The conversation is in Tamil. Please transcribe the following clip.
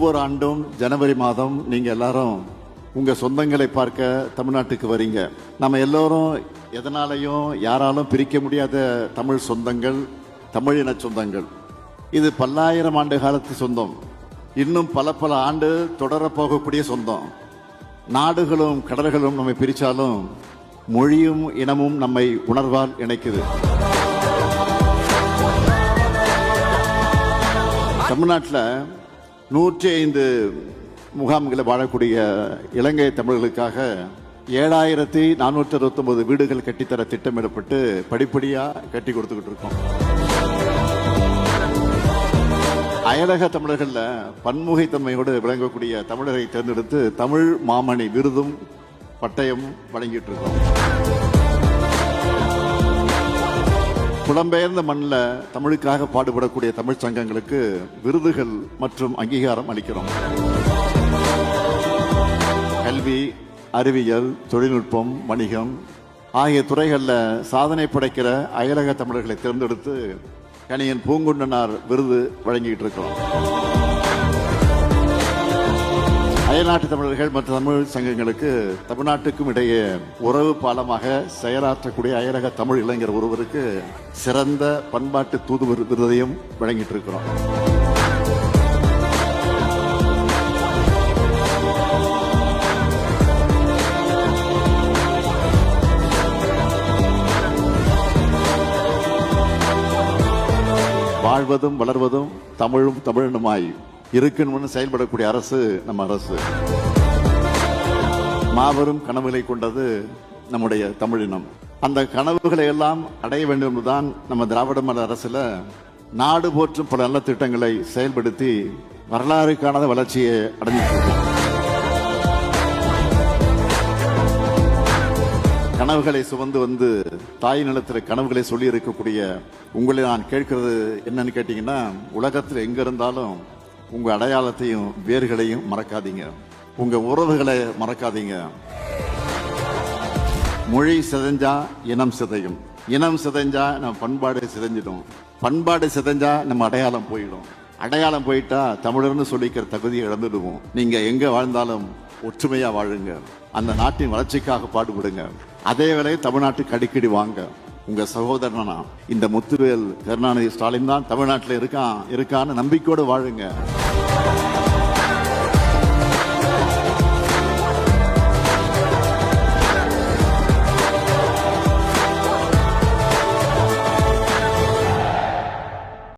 ஒவ்வொரு ஆண்டும் ஜனவரி மாதம் நீங்க எல்லாரும் உங்க சொந்தங்களை பார்க்க தமிழ்நாட்டுக்கு வரீங்க. நம்ம எல்லோரும் எதனாலையும் யாராலும் பிரிக்க முடியாத தமிழ் சொந்தங்கள், தமிழின சொந்தங்கள். இது பல்லாயிரம் ஆண்டு காலத்து சொந்தம், இன்னும் பல பல ஆண்டு தொடரப்போகக்கூடிய சொந்தம். நாடுகளும் கடல்களும் நம்மை பிரிச்சாலும் மொழியும் இனமும் நம்மை உணர்வால் இணைக்குது. தமிழ்நாட்டில் 105 முகாம்களில் வாழக்கூடிய இலங்கை தமிழர்களுக்காக 7469 வீடுகள் கட்டித்தர திட்டமிடப்பட்டு படிப்படியாக கட்டி கொடுத்துக்கிட்டு இருக்கோம். அயலக தமிழர்களில் பன்முகைத்தன்மையோடு விளங்கக்கூடிய தமிழரை தேர்ந்தெடுத்து தமிழ் மாமணி விருதும் பட்டயம் வழங்கிட்டு இருக்கோம். புலம்பெயர்ந்த மண்ணில் தமிழுக்காக பாடுபடக்கூடிய தமிழ் சங்கங்களுக்கு விருதுகள் மற்றும் அங்கீகாரம் அளிக்கிறோம். கல்வி, அறிவியல், தொழில்நுட்பம், வணிகம் ஆகிய துறைகளில் சாதனை படைக்கிற அயலக தமிழர்களை தேர்ந்தெடுத்து கணியன் பூங்குன்றனார் விருது வழங்கிட்டு இருக்கிறோம். அயல்நாட்டு தமிழர்கள் மற்றும் தமிழ் சங்கங்களுக்கு தமிழ்நாட்டுக்கும் இடையே உறவு பாலமாக செயலாற்றக்கூடிய அயலக தமிழ் இளைஞர் ஒருவருக்கு சிறந்த பண்பாட்டு தூதுவர் விருதையும் வழங்கிட்டு இருக்கிறோம். வாழ்வதும் வளர்வதும் தமிழும் தமிழனுமாய் இருக்கணும்னு செயல்படக்கூடிய அரசு நம்ம அரசு. மாபெரும் கனவுகளை கொண்டது நம்முடைய தமிழினம். அந்த கனவுகளை எல்லாம் அடைய வேண்டும் என்றுதான் நம்ம திராவிட மாடல் அரசுல நாடு போற்றும் பல நல்ல திட்டங்களை செயல்படுத்தி வரலாறு காணாத வளர்ச்சியை அடைஞ்சிட்டு. கனவுகளை சுமந்து வந்து தாய் நிலத்தில் கனவுகளை சொல்லி இருக்கக்கூடிய உங்களை நான் கேட்கிறது என்னன்னு கேட்டீங்கன்னா, உலகத்தில் எங்க இருந்தாலும் உங்க அடையாளத்தையும் வேர்களையும் மறக்காதீங்க, உங்க உறவுகளை மறக்காதீங்க. மொழி சிதைஞ்சா இனம் சிதையும், இனம் சிதைஞ்சா நம்ம பண்பாடு சிதைஞ்சிடும், பண்பாடு சிதைஞ்சா நம்ம அடையாளம் போயிடும், அடையாளம் போயிட்டா தமிழர்னு சொல்லிக்கிற தகுதியை இழந்துடுவோம். நீங்க எங்க வாழ்ந்தாலும் ஒற்றுமையா வாழுங்க, அந்த நாட்டின் வளர்ச்சிக்காக பாடுபடுங்க. அதே வேளை தமிழ்நாட்டுக்கு அடிக்கடி வாங்க. உங்க சகோதரனா இந்த முத்துவேல் கருணாநிதி ஸ்டாலின் தான் தமிழ்நாட்டில் இருக்கான்னு நம்பிக்கையோடு வாழுங்க.